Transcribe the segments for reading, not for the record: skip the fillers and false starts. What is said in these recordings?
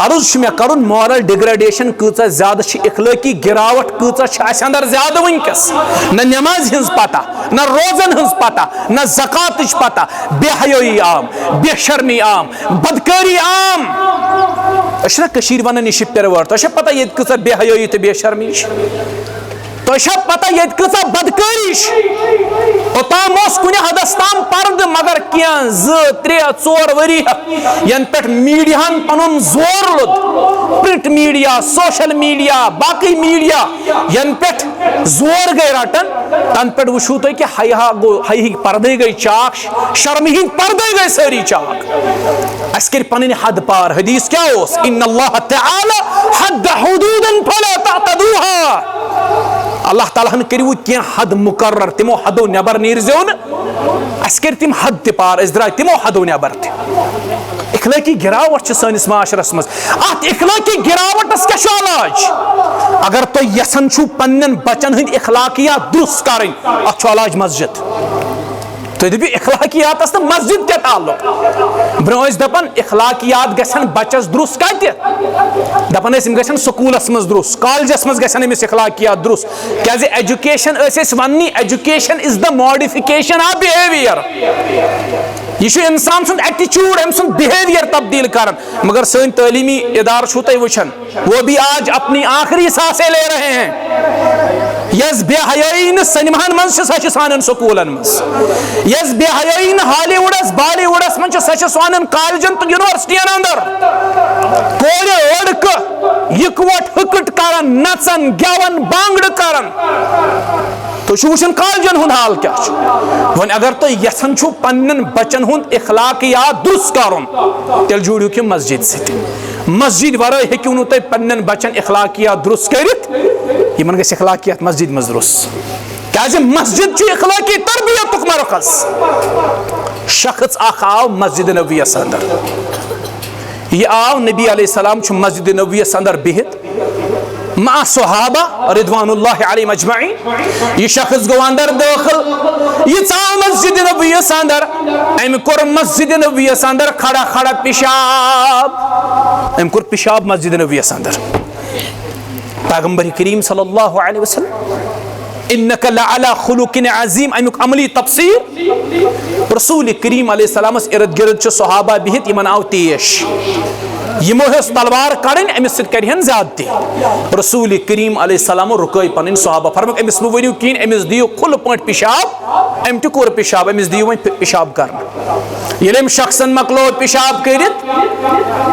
عرض میں کرن مورل ڈگریڈیشن کۭژاہ زیادہ چھ اخلٲقی گراوٹ کۭژاہ چھ اَسہِ اندر زیادہ ونکس نہ نماز ہنز پتہ نہ روزن ہنز پتہ نہ زکاتٕچ پتہ بے حیٲیی عام بے شرمی عام بدکاری عام أسۍ چھِنہ کٔشیٖرِ ونان یہِ چھِ پِروٲرٹ تۄہہِ چھا پتہ ییٚتہِ کۭژاہ بے حیٲیی تہٕ بے شرمی چھِ تۄہہِ چھا پتہ ییٚتہِ کۭژاہ بدکٲری چھِ اوٚتام اوس کُنہِ حدس تام پردٕ مگر کینٛہہ 2 3 4 ؤری ین پٮ۪ٹھ میٖڈیاہن پنُن زور لوٚد پرنٹ میٖڈیا سوشل میٖڈیا باقٕے میٖڈیا ین پٮ۪ٹھ زور گٔے رٹان تن پٮ۪ٹھ وٕچھو تُہۍ کہِ حیا گوٚو حیہٕکۍ پردے گٔے چاک شرمہِ ہٕنٛدۍ پردے گٔے سٲری چاک اَسہِ کٔرۍ پنٕنۍ حد پار حدیث کیٛاہ اوس ان اللہ تعالی حد حدوٗدن فلا تعتدوها اللہ تعالیٰ ہن کٔرِو کینٛہہ حد مقرر تِمو حدو نٮ۪بر نیٖرزیو نہٕ اَسہِ کٔرۍ تِم حد تہِ پار أسۍ درٛاے تِمو حدو نٮ۪بر تہِ اخلٲقی گراوٹ چھِ سٲنِس معاشرس منٛز اتھ اخلٲقی گراوٹس کیٛاہ چھُ علاج اگر تُہۍ یژھان چھُو پننٮ۪ن بچن ہٕنٛدۍ اخلاقیات درست کرٕنۍ اتھ چھُ علاج مسجد تُہۍ دٔپِو اخلاقیاتس تہٕ مسجد کیٛاہ تعلق برٛونٛہہ ٲسۍ دپان اخلاقیات گژھن بچس درست کتہِ دپان ٲسۍ یِم گژھن سکوٗلس منٛز درست کالجس منٛز گژھن أمِس اخلاقیات درست کیٛازِ ایجوکیشن ٲسۍ أسۍ وننی education is the modification of behaviour یہ چھُ انسان سُنٛد ایٹیچیوڈ أمۍ سُنٛد بہیویئر تبدیل کران مگر سٲنۍ تعلیمی ادارٕ چھُو تُہۍ وٕچھان وہ بھی آج اپنی آخری سانسیں لے رہے ہیں یس بے حیٲیی نہٕ سنیماہن منٛز چھِ سۄ چھِ سانٮ۪ن سکوٗلن منٛز یس بے حیٲیی نہٕ ہالی وُڈس بالی وُڈس منٛز چھِ سۄ چھِ سانٮ۪ن کالجن تہٕ یونیورسٹین اندر کورِ لڑکہٕ یِکوٹ ہٕکٕٹ کران نژان گٮ۪وان بانگڑٕ کران تُہۍ چھِو وٕچھان کالجن ہُنٛد حال کیٛاہ چھُ وۄنۍ اگر تُہۍ یژھان چھِو پننٮ۪ن بچن ہُنٛد اخلاقیات درست کرُن تیٚلہِ جوٗڑِو مسجد سۭتۍ مسجد ورٲے ہیٚکِو نہٕ تُہۍ پننٮ۪ن بچن اخلاقیات درست کٔرِتھ یِمن گژھِ اخلاقیات مسجد منٛز درست کیٛازِ مسجد چھُ اخلٲقی تربیتُک مرکز شخص اکھ آو مسجد نبویس اندر یہ آو نبی علیہ السلام چھُ مسجد نبویس اندر بِہِتھ مع صحابہ رضوان اللہ علیہم اجمعین یہ شخص گو اندر داخل یہ ژاو مسجد نبویس اندر أمۍ کوٚر مسجد نبویس اندر کھڑا کھڑا پیشاب أمۍ کوٚر پیشاب مسجد نبویس اندر پیغمبر کریم صلی اللہ علیہ وسلم انک لعلی خلق عظیم امیک عملی تفسیر رسول کریم علیہ السلام ارد گرد چھ صحابہ بہت یمن آو تیش یمو ہس تلوار کڑن امس سۭتۍ کرہن زیادتی رسول کریم علیہ السلام رکٲے پنن صحابہ فرموک امس مہ ؤنِو کِہیٖنۍ امس دِیِو کھُلہٕ پٲٹھۍ پیشاب أمۍ تہِ کوٚر پیشاب امس دِیِو وۄنۍ پیشاب کرنہٕ ییٚلہِ أمۍ شخصن مۄکلو پیشاب کٔرِتھ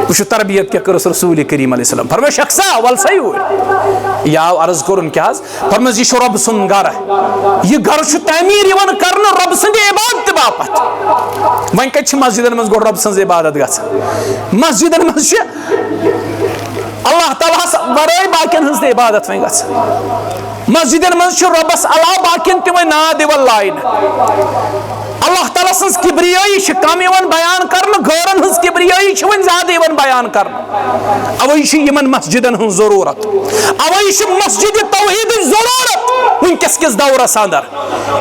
وٕچھو تربیت کیٛاہ کٔرٕس رسول کریم علیہ السلام فرموو شخصا ول سا یوٗرۍ یہِ آو عرض کوٚرُن کیٛاہ حظ فرمٲوُس یہِ چھُ رۄبہٕ سُنٛد گرٕ یہِ گرٕ چھُ تعمیٖر یِوان کرنہٕ رۄبہٕ سٕنٛدِ عبادتہٕ باپتھ وۄنۍ کتہِ چھِ مسجدن منٛز گۄڈٕ رۄبہٕ سٕنٛز عبادت گژھان مسجدن منٛز چھِ اللہ تعالیٰ ہس ورٲے باقین ہٕنٛز تہِ عبادت وۄنۍ گژھان مسجدن منٛز چھُ رۄبس علاوٕ باقین تہِ وۄنۍ ناد یِوان لاینہٕ اللہ تعالیٰ سٕنٛز کبریٲیی چھِ کم یِوان بیان کرنہٕ غٲرن ہٕنٛز کبریٲیی چھِ وۄنۍ زیادٕ یِوان بیان کرنہٕ اوے چھِ یِمن مسجدن ہٕنٛز ضروٗرت اوے چھِ مسجدِ توحیٖدٕچ ضروٗرت وٕنکیٚس کِس دورس اندر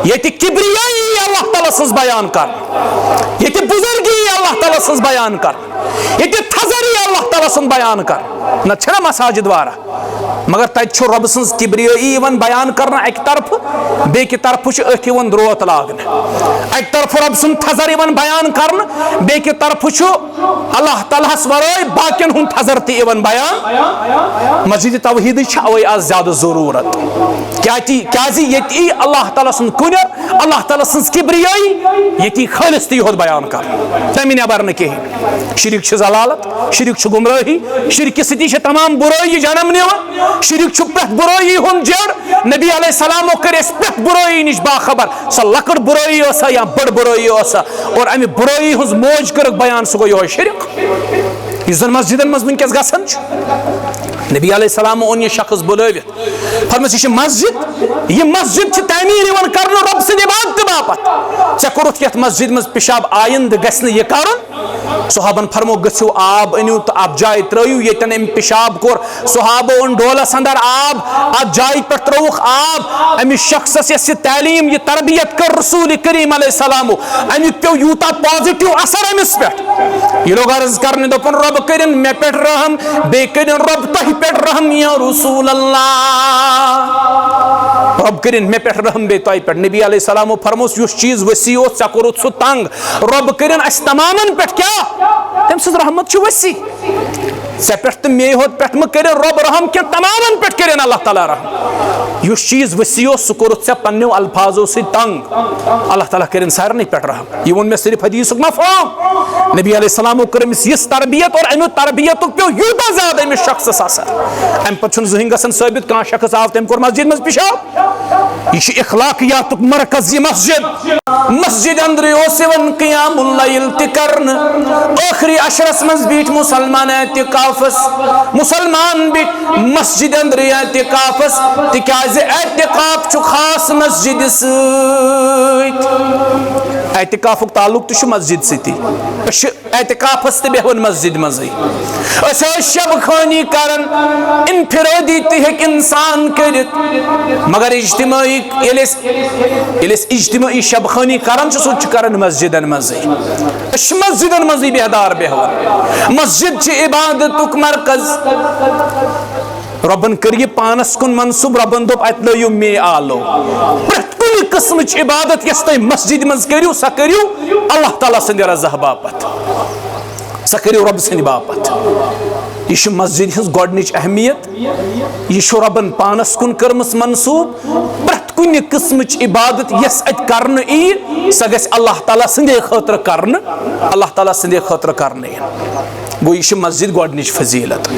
ییٚتہِ کبریٲیی یی اللہ تعالیٰ سٕنٛز بیان کرنہٕ ییٚتہِ بُزرگی یی اللہ تعالیٰ سٕنٛز بیان کرنہٕ ییٚتہِ تھزر یی اللہ تعالیٰ سُنٛد بیان کرنہٕ نتہٕ چھِنہ مساجد واریاہ مگر تتہِ چھُ رۄبہٕ سٕنٛز کبریٲیی یِوان بیان کرنہٕ اکہِ طرفہٕ بیٚکہِ طرفہٕ چھُ أتھۍ یِوان درٛوت لاگنہٕ اکہِ طرفہٕ رۄبہٕ سُنٛد تھزر یِوان بیان کرنہٕ بیٚکہِ طرفہٕ چھُ اللہ تعالیٰ ہس ورٲے باقین ہُنٛد تھزر تہِ یِوان بیان مسجدِ توحیٖدٕچ چھِ اوے آز زیادٕ ضروٗرت کیٛازِ ییٚتہِ یی اللہ تعالیٰ سُنٛد کُنیُر اللہ تعالیٰ سٕنٛز کبریٲیی ییٚتہِ یی خٲلِص تہِ یوت بیان کرنہٕ تمہِ نٮ۪بر نہٕ کِہیٖنۍ شرک چھِ ضلالت شرک چھُ گمرٲہی شرکہِ سۭتی چھِ تمام بُرٲیی جنم نِوان شرک چھُ پرٛٮ۪تھ بُرٲیی ہُنٛد جڑ نبی علیہ السلامو کٔرۍ أسۍ پرٛٮ۪تھ بُرٲیی نِش باخبر سۄ لۄکٕٹ بُرٲیی ٲسا یا بٔڑ بُرٲیی ٲسا اور امہِ بُرٲیی ہٕنٛز موج کٔرٕکھ بیان سُہ گوٚو یِہوے شرک یُس زن مسجدن منٛز وٕنکیٚس گژھان چھُ نبی علیہ السلامو اوٚن یہِ شخص بُلٲوِتھ فرمٲوُس یہِ چھِ مسجد یہِ مسجد چھِ تعمیٖر یِوان کرنہٕ رۄبہٕ سٕنٛدِ عبادتہٕ باپتھ ژےٚ کوٚرُتھ یتھ مسجد منٛز پیشاب آیندٕ گژھِ نہٕ یہِ کرُن صحابن فرمو گژھو آب انیو تو آپ جائے ترٲیِو ییٚتٮ۪ن أمۍ پِشاب کوٚر صحابو اوٚن ڈولس اندر آب اتھ جایہِ پٮ۪ٹھ ترٛووُکھ آب أمِس شخصس یۄس یہِ تعلیٖم یہِ تربیت کٔر رسول کریم علیہ السلامو امیُک پیٚو یوٗتاہ پازِٹِو اثر أمِس پٮ۪ٹھ یہِ لوگ عرض کرنہِ دوٚپُن رۄب کٔرِن مےٚ پٮ۪ٹھ رحم بیٚیہِ کٔرِن رۄب تۄہہِ پٮ۪ٹھ رحم یا رسول اللہ رب کٔرِن مےٚ پٮ۪ٹھ رحم بیٚیہِ تۄہہِ پٮ۪ٹھ نبی علیہ السلامو فرموس یُس چیٖز ؤسیع اوس ژےٚ کوٚرُتھ سُہ تنگ رب کٔرِن اَسہِ تمامن پٮ۪ٹھ کیٛاہ تٔمۍ سٕنٛز رحمت چھِ ؤسیع ژےٚ پٮ۪ٹھ تہٕ مے ہوت پٮ۪ٹھ مہٕ کٔرِن رۄب رحم کینٛہہ تمامن پٮ۪ٹھ کٔرِن اللہ تعالیٰ رحم یُس چیٖز ؤسیع اوس سُہ کوٚرُتھ ژےٚ پننیو الفاظو سۭتۍ تنگ اللہ تعالیٰ کٔرِن سارنٕے پٮ۪ٹھ رحم یہِ ووٚن مےٚ صرف حدیٖثُک مفہوم نبی علیہ السلامو کٔر أمِس یِژھ تربیت اور امیُک تربیتُک پیٚو یوٗتاہ زیادٕ أمِس شخصس اثر امہِ پتہٕ چھُنہٕ زٕہٕنۍ گژھان ثٲبت کانٛہہ شخص آو تٔمۍ کوٚر مسجد منٛز پِشاب یہ چھُ اخلاقیاتُک مرکز یہ مسجد اندر اوس یِوان قیام اللیل تہِ کرنہٕ ٲخری عشرس منٛز بیٖٹھۍ مُسلمان اعتکافس مسلمان بیٖٹھۍ مسجد اندر اعتکافس تِکیازِ اعتکاف چھُ خاص مسجدِ سۭتۍ اعتکافُک تعلق تہِ چھُ مسجد سۭتی أسۍ چھِ اعتکافس تہِ بیٚہوان مسجد منٛزٕے أسۍ ٲسۍ شب خٲنی کران انفرٲدی تہِ ہیٚکہِ انسان کٔرِتھ مگر اجتماعی ییٚلہِ أسۍ اجتماعی شب خٲنی کران چھِ سُہ تہِ چھِ کران مسجدن منٛزٕے أسۍ چھِ مسجدن منٛزٕے بیدار بیٚہوان مسجد چھِ عبادتُک مرکز رۄبن کٔر یہِ پانس کُن منصوٗب رۄبن دوٚپ اتہِ لٲیِو مے آلو پرٛٮ۪تھ کُنہِ قٕسمٕچ عبادت یۄس تُہۍ مسجد منٛز کٔرِو سۄ کٔرِو اللہ تعالیٰ سٕنٛدِ رضا باپتھ سۄ کٔرِو رۄبہٕ سٕنٛدِ باپتھ یہ چھِ مسجد ہٕنٛز گۄڈنِچ اہمیت یہ چھُ رۄبن پانس کُن کٔرمٕژ منصوٗب پرٛٮ۪تھ کُنہِ قٕسمٕچ عبادت یۄس اتہِ کرنہٕ یی سۄ گژھِ اللہ تعالیٰ سٕنٛدے خٲطرٕ کرنہٕ اللہ تعالیٰ سٕنٛدے خٲطرٕ کرنہٕ یِنۍ گوٚو یہِ چھِ مسجد گۄڈنِچ فضیٖلت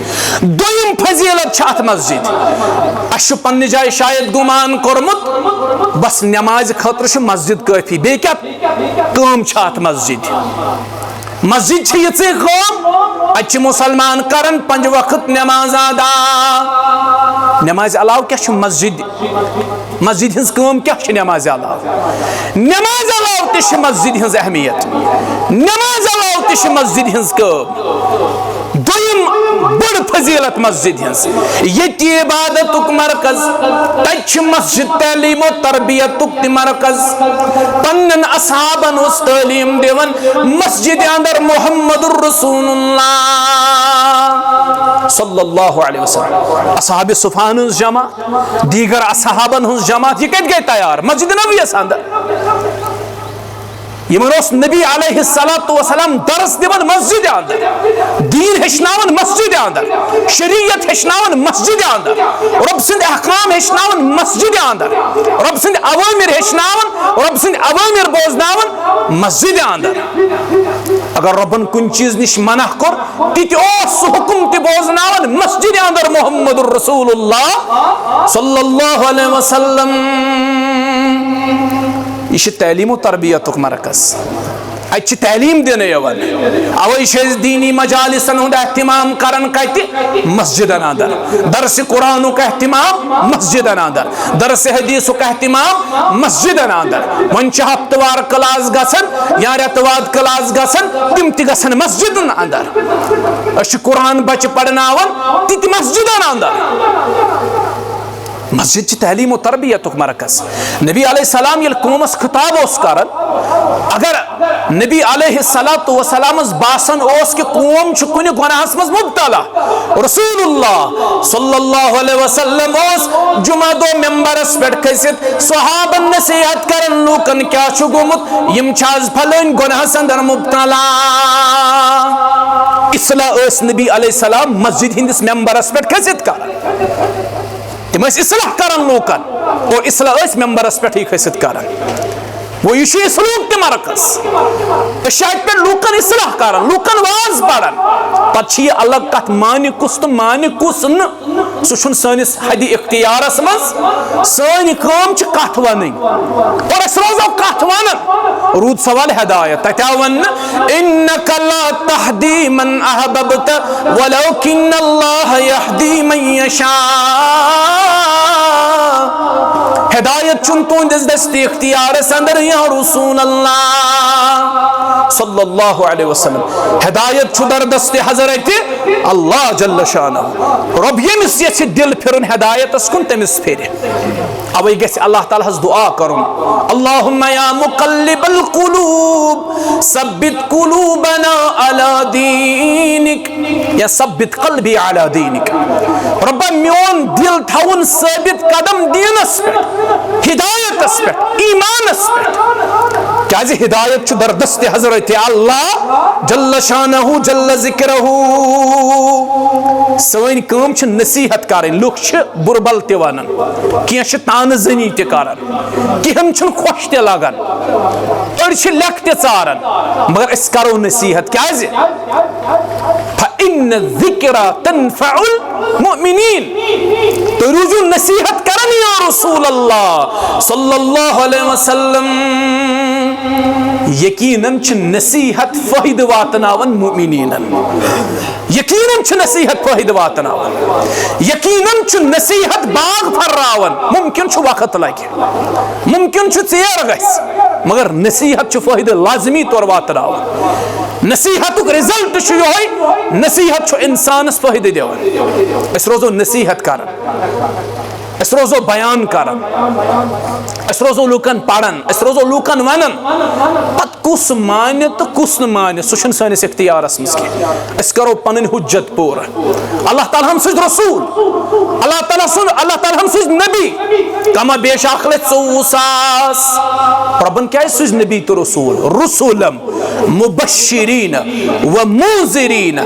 دوٚیِم فضیٖلت چھِ اتھ مسجد اسہِ چھُ پننہِ جایہِ شاید گُمان کوٚرمُت بس نٮ۪مازِ خٲطرٕ چھِ مسجد کٲفی بیٚیہِ کیٛاہ کٲم چھِ اتھ مسجد مسجد چھِ یِژٕے کٲم اتہِ چھِ مُسلمان کران 5 وقت نٮ۪ماز ادا نٮ۪مازِ علاوٕ کیٛاہ چھُ مسجد ہٕنٛز کٲم کیٛاہ چھِ نٮ۪مازِ علاوٕ تہِ چھِ مسجد ہٕنٛز اہمیت نٮ۪مازِ علاوٕ تہِ چھِ مسجد ہٕنٛز کٲم دوٚیِم بٔڑ فضیٖلت مسجد ہٕنٛز ییٚتہِ عبادتُک مرکز تتہِ چھِ مسجد تعلیٖم و تربیتُک تہِ مرکز پننٮ۪ن اصحابن اوس تعلیٖم دِوان مسجد اندر محمد الرسول اللہ صلی اللہ علیہ وسلم اصحابِ صفان ہٕنٛز جماعت دیگر اصحابن ہٕنٛز جماعت یہِ کتہِ گٔے تیار مسجد نبویَس اندر یِمن اوس نبی علیہ الصلوۃ والسلام درس دِوان مسجد اندر دیٖن ہیٚچھناوان مسجد اندر شریعت ہیٚچھناوان مسجد اندر رۄب سٕنٛدۍ احکام ہیٚچھناوان مسجد اندر رۄب سٕنٛدۍ اوامر ہیٚچھناوان رۄب سٕنٛدۍ اوامر بوزناوان مسجد اندر اگر رۄبن کُنہِ چیٖز نِش منع کوٚر تہِ تہِ اوس سُہ حُکم تہِ بوزناوان مسجد اندر محمد الرسول اللہ صلی اللہ علیہ وسلم یہ چھِ تعلیٖم و تربیتُک مرکز اتہِ چھِ تعلیٖم دِنہٕ یِوان اوے چھِ أسۍ دیٖنی مجالسن ہُنٛد احتمام کران کتہِ مسجدن اندر درسِ قرآنُک احتمام مسجدن اندر درسِ حدیٖثُک احتمام مسجدن اندر وۄنۍ چھِ ہفتہٕ وار کلاس گژھان یا رٮ۪تہٕ واد کلاس گژھان تِم تہِ گژھن مسجدن اندر أسۍ چھِ قرآن بچہِ پرناوان تہِ تہِ مسجدن اندر مسجد چھِ تعلیٖم و تربیتُک مرکز نبی علیہ السلام ییٚلہِ قومس خطاب اوس کران اگر نبی علیہ الصلوۃ والسلامس باسان اوس کہ قوم چھُ کُنہِ گۄناہس منٛز مبتلا رسول اللہ صلی اللہ علیہ وسلم اوس جمعہ دۄہ ممبرس پٮ۪ٹھ کھٔسِتھ صحابن نصیحت کران لوٗکن کیٛاہ چھُ گوٚمُت یِم چھِ آز پھلٲنۍ گۄناہس اندر مبتلا اصلاح ٲسۍ نبی علیہ السلام مسجد ہٕنٛدِس ممبرس پٮ۪ٹھ کھٔسِتھ کران تِم ٲسۍ اصلاح کران لوٗکن اور اصلاح ٲسۍ ممبرس پٮ۪ٹھٕے کھٔسِتھ کران گوٚو یہِ چھُ اصلاحُک تہِ مرکز أسۍ چھِ اتہِ پٮ۪ٹھ لوٗکن اصلاح کران لوٗکن واز پران پتہٕ چھِ یہِ الگ کتھ مانہِ کُس تہٕ مانہِ کُس نہٕ سُہ چھُنہٕ سٲنِس حدِ اختیارس منٛز سٲنۍ کٲم چھِ کتھ ونٕنۍ اور أسۍ روزو کتھ ونان روٗد سوال ہدایت تتہِ آو وننہٕ انک لا تہدی من احببت ولکن اللہ یہدی من یشاء ہدایت چھُنہٕ تُہنٛدِس دٔستی اختیارس اندر یا رسول اللہ صلی اللہ علیہ وسلم. ہدایت چھُ در دست حضرت اللہ جل شانہ. رب ییٚمِس یژھِ دل پھرُن ہدایتس کُن تٔمِس پھرِ. اوے گژھِ اللہ تعالیٰ ہس دعا کرُن. اللہم یا مقلب القلوب ثبت قلوبنا علی دینک یا ثبت قلبی علی دینک. ربا میون دل تھاوُن ثابت قدم دینس پہ ہدایتس پہ ایمانس پہ. کیازِ ہدایت چھُ در دست حضرت اللہ جل شانہ جل ذکرہ. سٲنۍ کٲم چھِ نصیحت کرٕنۍ. لُکھ چھِ بُربل تہِ ونان, کینٛہہ چھِ تانہٕ زٔنی تہِ کران, کینٛہن چھُنہٕ خۄش تہِ لگان, أڑۍ چھِ لیٚکھ تہِ ژاران, مگر أسۍ کرو نصیحت. کیازِ فإن الذکرى تنفع المؤمنین. تُہۍ روٗزِو نصیحت کران یا رسول اللہ صلی اللہ علیہ وسلم. یقیناً چھِ نصیحت فٲیدٕ واتناوان مؤمنیٖنن. یقیناً چھِ نصیحت فٲیدٕ واتناوان. یقیناً چھُ نصیحت باغ پھرراوان. ممکن چھُ وقت لگہِ, ممکن چھُ ژیر گژھِ, مگر نصیحت چھُ فٲیدٕ لازمی طور واتناوان. نصیحتُک رِزلٹ چھُ یِہوٚے, نصیحت چھُ اِنسانس فٲیدٕ دِوان. أسۍ روزو نصیحت کران, أسۍ روزو بیان کران, أسۍ روزو لوٗکن پران, أسۍ روزو لوٗکن ونان. پتہٕ کُس مانہِ تہٕ کُس نہٕ مانہِ سُہ چھُنہٕ سٲنِس اختیارس منٛز کینٛہہ. أسۍ کرو پنٕنۍ حجت پوٗرٕ. اللہ تعالیٰ ہن سوٗزِ رسوٗل, اللہ تعالیٰ ہن سوٗزِ نبی. کما بیش 1,04,000. رۄبن کیازِ سوٗزِ نبی تہٕ رسوٗل؟ رسوٗلم مبشرین ومنذرین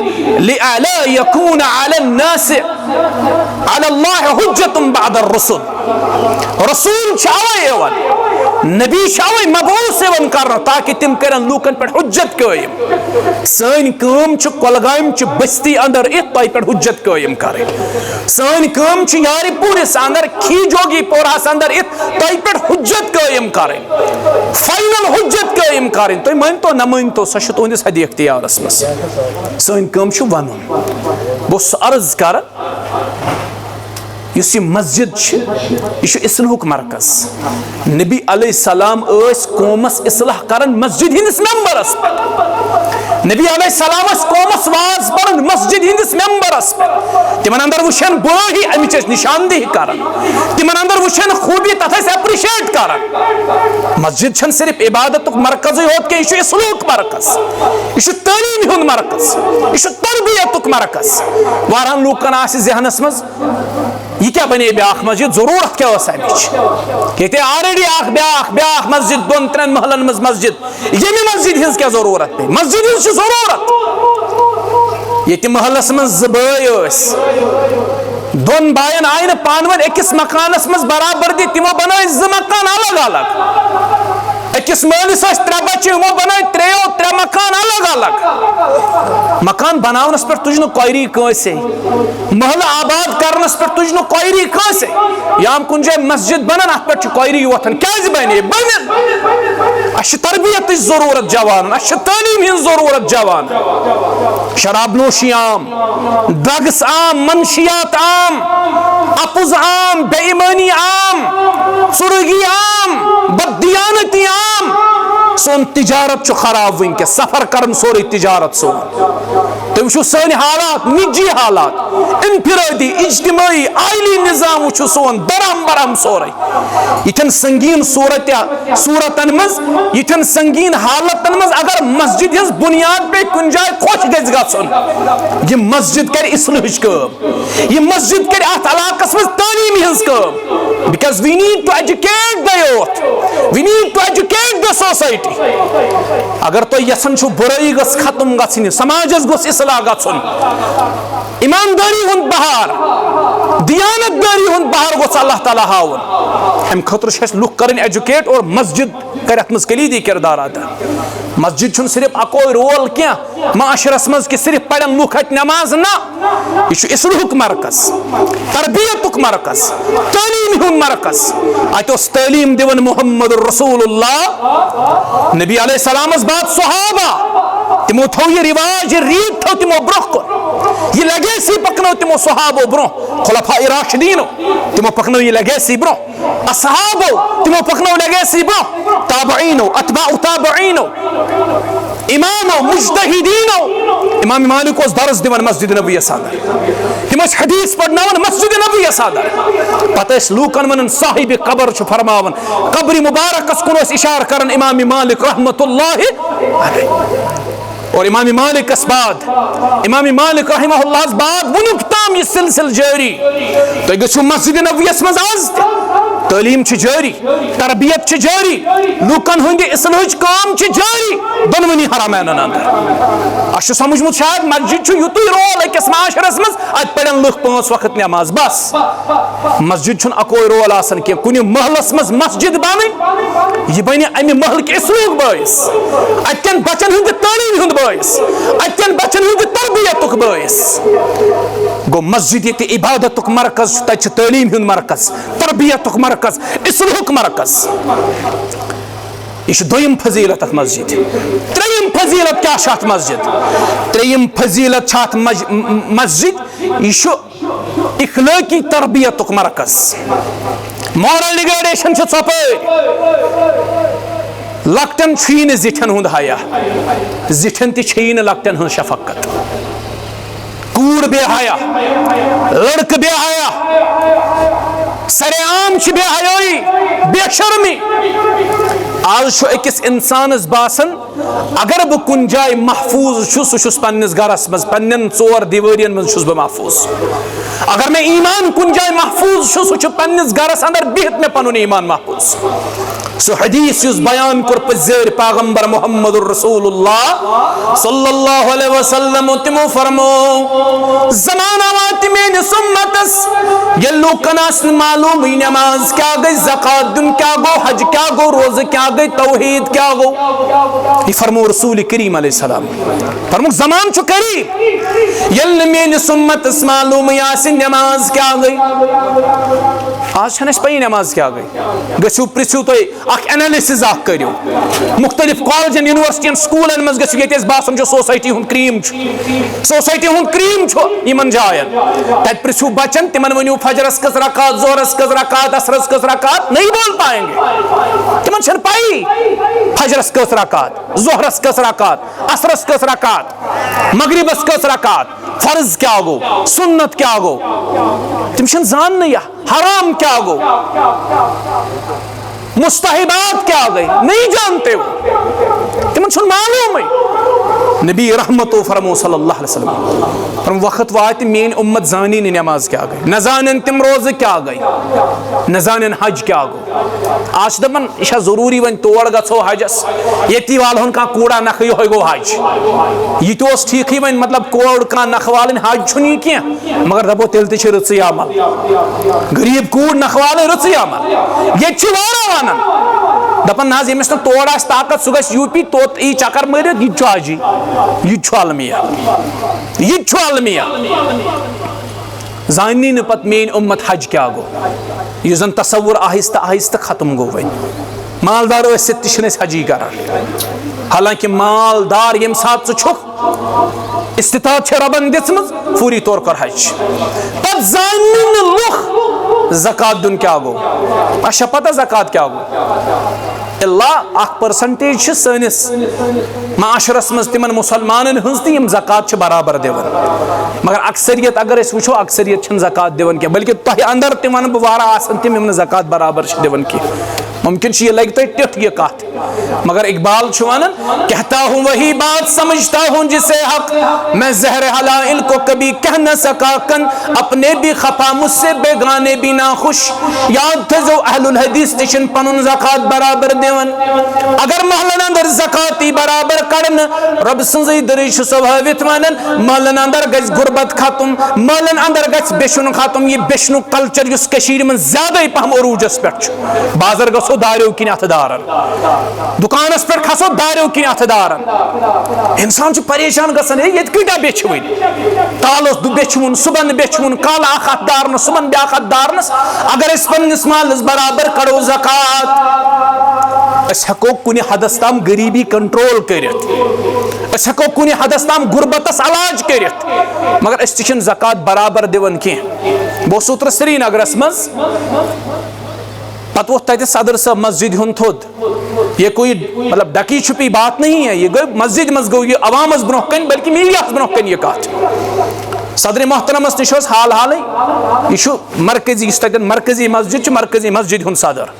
لئلا یکون علی الناس علی اللہ حجت بعد الرسل. رسول چھِ اوے یِوان, نبی چھِ اوے مبعوث یِوان کرنہٕ تاکہ تِم کرن لوٗکن پٮ۪ٹھ حجت قٲیِم. سٲنۍ کٲم چھِ کۄلگامچہِ بستی اندر یِتھ تۄہہِ پٮ۪ٹھ حجت قٲیِم کرٕنۍ. سٲنۍ کٲم چھِ یارِ پوٗرِس اندر کھی جوگی پورہس اندر یِتھ تۄہہِ پٮ۪ٹھ حجت قٲیِم کرٕنۍ, فاینل حجت قٲیِم کرٕنۍ. تُہۍ مٲنتو نہ مٲنتو سۄ چھِ تُہنٛدِس حدِ اختیارس منٛز. سٲنۍ کٲم چھِ ونُن. بہٕ اوسُس عرض کران, یُس یہِ مسجد چھِ یہِ چھُ اصلاحُک مرکز. نبی علیہ السلام ٲسۍ قومس اصلاح کران مسجد ہٕنٛدِس ممبرس پٮ۪ٹھ. نبی علیہ السلام ٲسۍ قومس واز پران مسجد ہٕنٛدِس ممبرس پٮ۪ٹھ. تِمن اندر وٕچھن بُرٲیی امِچ ٲسۍ نشاندہی کران. تِمن اندر وٕچھن خوٗبی تتھ ٲسۍ ایپرِشیٹ کران. مسجد چھنہٕ صرف عبادتُک مرکزٕے یوت کینٛہہ, یہِ چھُ اصلاحُک مرکز, یہِ چھُ تعلیٖم ہُنٛد مرکز, یہِ چھُ تربیتُک مرکز. واریاہن لوٗکن آسہِ ذہنس منٛز یہ کیا بنے بیاکھ مسجد, ضرورت کیا ٲس امِچ؟ کہتے آلریڈی بیاکھ مسجد 2-3 محلن مز مسجد, ییٚمہِ مسجد ہٕنٛز کیٛاہ ضروٗرت پے؟ مسجد ہٕنٛز چھِ ضروٗرت. ییٚتہِ محلس منٛز 2 بٲے ٲسۍ, 2 باین آیہِ نہٕ پانہٕ ؤنۍ أکِس مکانس منٛز برابردی, تِمو بنٲے 2 مکان الگ الگ. أکِس مٲلِس ٲسۍ 3 بچہِ, یِمو بنٲے 3 مکان الگ الگ. مکان بناونس پٮ۪ٹھ تُج نہٕ کۄیری کٲنٛسے, محلہٕ آباد کرنس پٮ۪ٹھ تُج نہٕ کۄیری کٲنٛسے. یا کُنہِ جایہِ مسجد بنان اتھ پٮ۪ٹھ چھِ کۄیری وۄتھان. کیازِ بنے؟ بنن. اسہِ چھِ تربیتٕچ ضروٗرت جوانن, اسہِ چھِ تعلیٖم ہٕنٛز ضروٗرت جوانن. شراب نوشی عام, ڈرگس عام, منشیات عام, اپُز عام, بے ایمٲنی عام, ژُرٕگی عام, بددیانتی عام. سون تجارت چھُ خراب ونکیٚس, سفر کرن سورُے تجارت سون. تُہۍ وٕچھِو سٲنۍ حالات, نجی حالات, انفرٲدی اجتماعی آیلی نظام وٕچھِو سون درہم برہم سورُے. یِتھٮ۪ن سنگیٖن صوٗرتن منٛز, یِتھٮ۪ن سنگیٖن حالتن منٛز اگر مسجد ہٕنٛز بُنیاد پے کُنہِ جایہِ خۄش گژھِ گژھُن, یہِ مسجد کرِ اصلاحٕچ کٲم, یہِ مسجد کرِ اتھ علاقس منٛز تعلیٖم ہٕنٛز کٲم. Because we need to educate the youth, we need to educate the society. اگر تُہۍ یژھان چھُو بُرٲیی گٔژھ ختم گژھٕنۍ, سماجس گوٚژھ اصلاح گژھُن, ایماندٲری ہُنٛد بہار, دیانت دٲری ہُنٛد بہار گوٚژھ اللہ تعالیٰ ہاوُن. امہِ خٲطرٕ چھِ اَسہِ لُکھ کرٕنۍ ایجوکیٹ, اور مسجد کرِ اتھ منٛز کلیٖدی کردار ادا. مسجد چھُنہٕ صرف اکوے رول کینٛہہ معاشرس منٛز کہِ صرف پرن لُکھ اتہِ نٮ۪ماز, نہ, یہِ چھُ اصلاحُک مرکز, تربیتُک مرکز, تعلیٖم ہُنٛد مرکز. اتہِ اوس تعلیٖم دِوان محمد رسول اللہ نبی علیہ السلامس بعد صحابہ. تِمو تھوو یہِ رِواج, یہِ ریٖت تھٲو تِمو برونٛہہ کُن, یہِ لیگیسی پکنٲو تِمو صحابو برونٛہہ, خُلفاء راشدیٖنو تِمو پکنٲو یہِ لیگیسی برونٛہہ, اصحابو تِمو پکنٲو لیگیسی برونٛہہ, تابعیٖنو, اتباء تابعیٖنو. امامو مجتہدینو امام مالک اس درس دیوان مسجد نبوی صادر تم اس حدیث پڑھناون مسجد نبوی صادر پتہ اس لوکن ونن صاحب قبر چھ فرماون قبر مبارک اس کنو اس اشار کرن امام مالک رحمت اللہ علیہ اور امام مالک اس بعد امام مالک رحمہ اللہ اس بعد ونک تام یہ سلسل جاری تو گژھو مسجد نبوی اس مز آز تعلیم چھ جاری تربیت چھ جاری لوکن ہند اصلاحچ کام چھ جاری دونونی حرمین اندر اچھ سمجھمت شاید مسجد چھ یوتوی رول اکس معاشرس مز ات پڑھن لوگ 5 وقت نماز بس مسجد چھن اکوئی رول آسن کی کنی محلس مز مسجد بانی یہ بنی امی محل کے اسلوق باعث اتن بچن ہند تعلیم ہند باعث اتن بچن ہند تربیتک باعث گو مسجد یہ عبادتک مرکز تچ تعلیم ہند مرکز تربیتک مرکز اصلاحک مرکز یہ دویم فضیلت ات مسجد تریم فضیلت کیا شات مسجد تریم فضیلت شات مسجد یہ اخلاقی تربیتک مرکز مورل ڈیگریڈیشن ژوپٲرۍ لکٹن چھین زٹھن ہند حیا زٹھن تہ چھین لکٹن ہند شفقت کوڑ بے حیا لڑک بے حیا سر عام چھ بے حیائی بے شرمی آج چھو اکس انسانس باسن اگر بہ کن جائے محفوظ چھس سہ پنس گرس مز پنن 4 دیوارین مز چھس بہ محفوظ اگر میں ایمان کن جائے محفوظ چھس سہ پنس گرس اندر بہت میں پنن ایمان محفوظ سو حدیث یس بیان کر پزیر پیغمبر محمد رسول اللہ صلی اللہ علیہ وسلم تمو فرمو زمانہ وات میانس امتس یہ لوکن آسن معلوم نماز کیا گئی زکات دن کیا گو حج کیا گو روزہ کیا گئی توحید کیا گو یہ فرمو رسول کریم علیہ السلام فرمو زمان چو قریب یل میانس امتس معلوم آسن نماز کیا گئی آج چھنس پئی نماز کیا گئی گژھو پرژھو تُہۍ اخ انالیسز اخ کریو مختلف کالجن یونیورسٹین سکولن مز گژھو ییٚتہِ باسان چھُ سوسائٹی ہُنٛد کریم چھُ سوسائٹی ہُنٛد کریم چھُ یمن جاین تتہِ پرژھو بچن تمن ؤنِو فجرس کٔژ رکعت ظہرس کٔژ رکعت عصرس کٔژ رکعت نہیں بول پائیں گے تمن چھنہٕ پایی فجرس کٔژ رکعت ظہرس کٔژ رکعت عصرس کٔژ رکعت مغربس کٔژ رکعت فرض کیا گو سنت کیا گو تم چھنہٕ زاننٕے حرام کیا گو مستحبات کیا گئی نہیں جانتے ہو تمن چھن معلوم ہے نبی رحمت و فرمو صلی اللہ علیہ وسلم فرم وقت وات مین امت زانی نماز کیا گئی نہ زانن تم روز کیا گئی نہ زانن حج کیا گو آج دپن یہ ضروری ون تور گھو حجس یتی والن کھانا کوڑا نخ یہ گو حج یہ تو ٹھیک ون مطلب کوڑ کھانا نخ والن حج چھن یہ کی مگر دپو تیل تہ رژی عمل غریب کوڑ نخ والن رژی عمل یہ وانن دپن نہ یمس نا تور آس طاقت سہ گژھِ یو پی توت ای چکر مارت یہ حاجی یہ المیہ یہ المیہ زانی نہ پت مین امت حج کیا گو یہ زن تصور آہستہ آہستہ ختم گو ون مالدار ٲسِتھ تہِ چھِنہٕ أسۍ حجی کران حالانکہ مالدار یم سات ژٕ چھُکھ استطاعت چھِ ربن دِژمٕژ فوری طور کر حج پت زانی نہ لُکھ زکات دن کیا گو اچھا پتہ زکات کیا گو اللہ اخ پرسنٹیج چھ سٲنِس معاشرس مز تمن مسلمانن ہنز تہِ یم زکات چھ برابر دِوان مگر اکثریت اگر أسۍ وٕچھو اکثریت چھنہٕ زکات دِوان کینٛہہ بلکہ تۄہہِ اندر تہِ ونہٕ بہٕ واریاہ آسان تِم یم نہٕ زکات برابر چھِ دِوان کینٛہہ ممکن یہ لگ تھی ٹھٹ یہ کت مگر اقبال ونان کہتا ہوں وہی بات سمجھتا ہوں جسے حق میں زہر حلائل کو کبھی کہہ نہ سکا کن اپنے بھی خفا مجھ سے بیگانے بھی ناخوش یاد تھے جو اہل الحدیث تشن پنن زکات برابر دیون اگر محلن اندر زکاتی برابر کرن رب سنزی دریش سوہویت ونن محلن اندر گز غربت ختم محلن اندر گز بیشن ختم یہ بیشنو کلچر یس کشیر من زیادہ پہم عروجس پہ بازر گسو داریو کن اتھ دارن دکانس پر کھسو داریو کن اتھ دارن انسان چھ پریشان گسن یہ کیٹا بیچون کالس بیچون صبح بیچون کال اخ اتھ دارنس صبح بیاکھ اتھ دارنس اگر اس پنس مالس برابر کرو زکات اس ہکو کن حدس تام غریبی کنٹرول کرت اس ہکو کن حدس تام غربتس علاج کرت مگر اس تشن زکات برابر دیون کی بہ اوسس اوترٕ سری نگرس مز پتہ ووت تتہ صدر صاحب مسجد ہند تھود. یہ کوئی مطلب ڈکی چھپی بات نہیں ہے, یہ گئی مسجد مز گو یہ عوامس برہ کن بلکہ میڈیا برہ کن یہ کات. صدر محترمس نش حال حالے یہ مرکزی اس تک مرکزی مسجد مرکزی مسجد ہند صدر.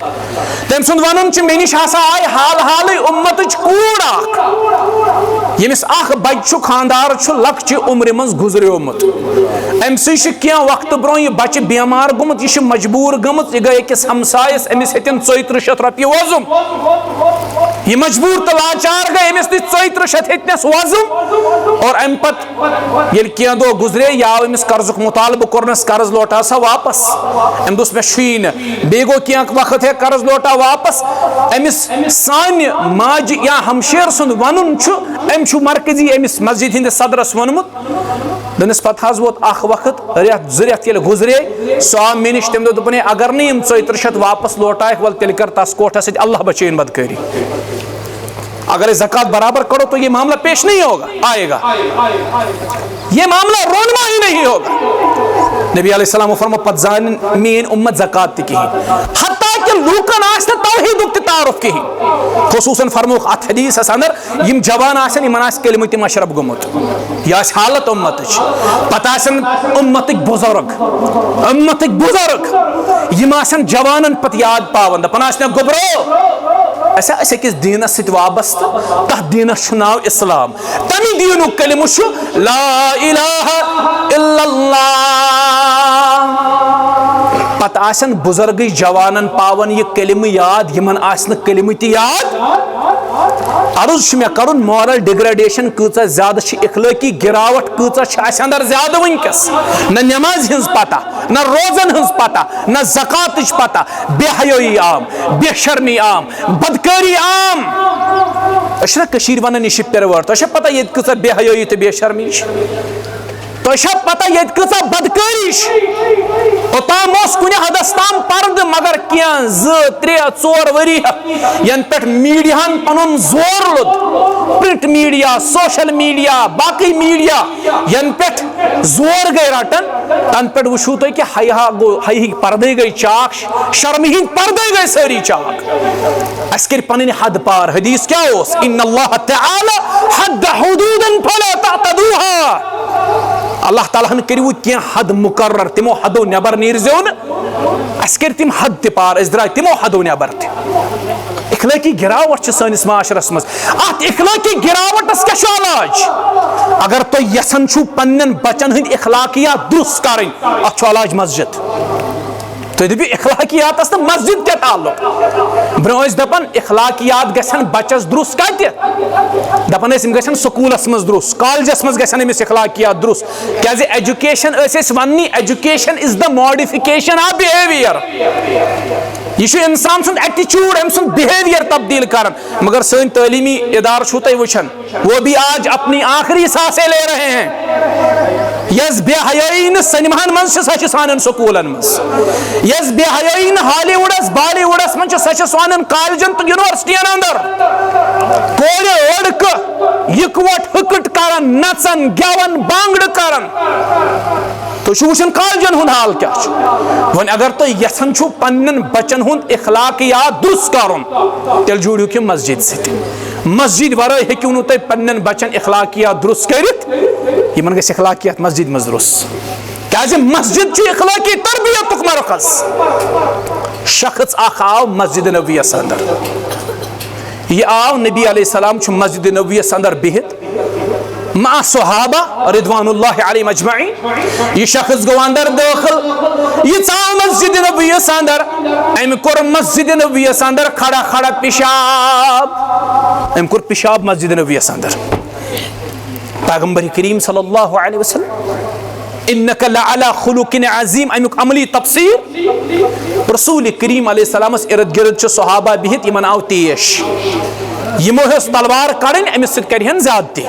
تم سند ون مے نش آئے حال حالے امت کوڑ اخ یمس اخ بچہ خاندار لکچہ عمر مز گزریومت. ام سی کی وقت برو یہ بچہ بیمار گومت, یہ مجبور گمت, یہ گئی اکس ہمسایس امس ہتن 3400 رۄپیہِ وزم. یہ مجبور تو لاچار گئی امس دت 3400 ہتنس وزم. اور ام پت یل کی دو گزرے یا امس قرض مطالبہ کورنس قرض لوٹا سا واپس. ام دس مے شین بی گو کی وقت ہے قرض لوٹا واپس. امس سان ماج یا ہمشیر سند ون ام مرکزی امس مسجد ہند صدرس ونمت. دنس پتہ حض ووت اخ وقت ریت زٕ ریت یل گزرے سو آو مے نش تم دپن اگر نی یم 3400 واپس لوٹائک ول تیل کر تس کوٹھس سۭتۍ اللہ بچین بدکاری. اگر زکات برابر کرو تو یہ معاملہ پیش نہیں ہوگا, آئے گا یہ معاملہ رونما ہی نہیں ہوگا. نبی علیہ السلام فرمو پت زان مین امت زکات تہ کہین حتیٰ کہ لوکن آسہ توحیدک تہ تعارف کہین. خصوصاً فرموک ات حدیث اندر یم جوان آسن یمن آسہ کلمہ مشرب گومت, یہ آسہ حالت امتچ. پتہ آسن امتک بزرگ یم آسن جوانن پت یاد پاون دپن آسن گوبرو اسا أکس دینس سۭتۍ وابستہ, تتھ دینس چھُ ناو اسلام. تمی دینُک کلمہ چھُ لا الہ الا اللہ. پتہ آسن بزرگ جوانن پاون یہ کلمہ یاد, یمن آسن کلمہ تہ یاد. عرض چھ مے کرن مورل ڈگریڈیشن کۭژاہ زیادہ چھ, اخلٲقی گراوٹ کۭژاہ چھ اسہ اندر زیادہ ونکس. نہ نماز ہنز پتہ, نہ روزن ہنز پتہ, نہ زکاتچ پتہ, بے حیائی عام, بے شرمی عام, بدکاری عام. اچھا کشیر ونان یہ پروٲرٹ, تۄہہِ چھا پتہ ییٚتہِ کۭژاہ بے حیائی تہٕ بے شرمی چھ, تۄہہِ چھا پتہ ییٚتہِ کۭژاہ بدکاری چھ. اوتام اوس کُنہِ حدس تام پردٕ مگر کینٛہہ 2 3 4 ؤری ین پٮ۪ٹھ میڈیاہن پنُن زور لوٚد, پرنٹ میڈیا, سوشل میڈیا, باقی میڈیا ین پٮ۪ٹھ زور گٔے رٹن, تن پٮ۪ٹھ وٕچھو تُہۍ کہِ حیا گوٚو, حیہٕکۍ پردے گٔے چاک, شرمہِ ہٕنٛدۍ پردے گٔے سٲری چاک. اسہِ کٔرۍ پنٕنۍ حد پار. حدیث کیٛاہ اوس؟ ان اللہ تعالی حد حدودا فلا تعتدوها. اللہ تعالیٰ ہن کٔرِو کینٛہہ حد مقرر, تمو حدو نٮ۪بر نیرزیو نہٕ. اسہِ کٔرۍ تِم حد تہِ پار, أسۍ درٛاے تمو حدو نٮ۪بر تہِ. اخلٲقی گراوٹ چھ سٲنِس معاشرس مز. ات اخلٲقی گراوٹس کیٛاہ چھُ علاج؟ اگر تُہۍ یژھان چھُو پننٮ۪ن بچن ہٕنٛدۍ اخلاقیات درست کرٕنۍ, اتھ چھُ علاج مسجد. تُہۍ دٔپِو اخلاقیاتس تہٕ مسجد کیٛاہ تعلق؟ برٛونٛہہ ٲسۍ دپان اخلاقیات گژھن بچس درست کتہِ, دپان ٲسۍ یِم گژھن سکوٗلس منٛز درست, کالجس منٛز گژھن أمِس اخلاقیات درست. کیٛازِ ایجوکیشن ٲسۍ أسۍ وننی, education is the modification of behaviour. یہ چھُ انسان سُنٛد ایٹیچیوڈ, أمۍ سُنٛد بہیویئر تبدیل کران. مگر سٲنۍ تعلیمی ادارٕ چھُو تُہۍ وٕچھان, وہ بھی آج اپنی آخری سانسیں لے رہے ہیں. یس بے حیائی نہ سنیماہن من سہ چھ سانن سکولن مز, یس بے حیائی نہ ہالی ووڈس بالی ووڈس من سہ چھ سانن کالجن تو یونیورسٹین اندر. کورِ لڑکہ یکوٹ ہکٹ کران, نژن گیون بانگڑ کران. تو چھو وچھن کالجن ہند حال کیا چھُ. وۄنۍ اگر تُہۍ یژھان چھُو پننٮ۪ن بچن ہُنٛد اخلاقیات درست کرُن, تیٚلہِ جوٗڑِو کہِ مسجد سۭتۍ. مسجد ورٲے ہیٚکِو نہٕ تُہۍ پننٮ۪ن بچن اخلاقیات درست کٔرِتھ, یمن گژھِ اخلاقیات مسجد مز درست. کیٛازِ مسجد چھُ اخلاقی تربیتُک مرکز. شخص اکھ آو مسجد نبویس اندر, یہ آو نبی علیہ السلام چھُ مسجد نبویس اندر بہت مع صحابہ رضوان اللہ علیہم اجمعین. یہ شخص گو اندر داخل, یہ ژاو مسجد نبویس اندر, ام کور مسجد نبویس اندر کھڑا کھڑا پیشاب, ام کور پیشاب مسجد نبویس اندر. پیغمبر کریم صلی اللہ علیہ وسلم انک لعلی خلق عظیم, امیک عملی تفسیر, رسول کریم علیہ السلام ارد گرد چھ صحابہ بہت, یمن آو تیش. یمو ہس تلوار کڑن امس سۭتۍ کرہن زیادتی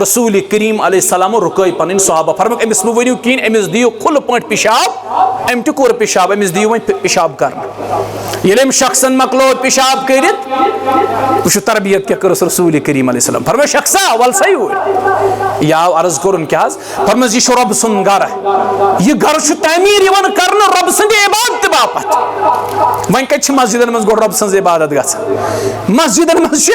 رسول کریم علیہ السلام رکٲے پنٕنۍ صحابہ فرموک امس مہ ؤنِو کِہیٖنۍ امس دِیِو کھُلہٕ پٲٹھۍ پِشاب أمۍ تہِ کوٚر پِشاب امس دِیِو وۄنۍ پِشاب کرنہٕ ییٚلہِ أمۍ شخصن مۄکلو پِشاب کٔرِتھ وٕچھو تربیت کیٛاہ کٔرٕس رسول کریم علیہ السلام فرموو شخصا ول سا یوٗرۍ یہِ آو عرض کوٚرُن کیٛاہ حظ فرمٲیس یہِ چھُ رۄبہٕ سُنٛد گرٕ یہِ گرٕ چھُ تعمیٖر یِوان کرنہٕ رۄبہٕ سٕنٛدِ عبادتہٕ باپتھ وۄنۍ کتہِ چھِ مسجدن منٛز گۄڈٕ رۄبہٕ سٕنٛز عبادت گژھان مسجدن منٛز چھِ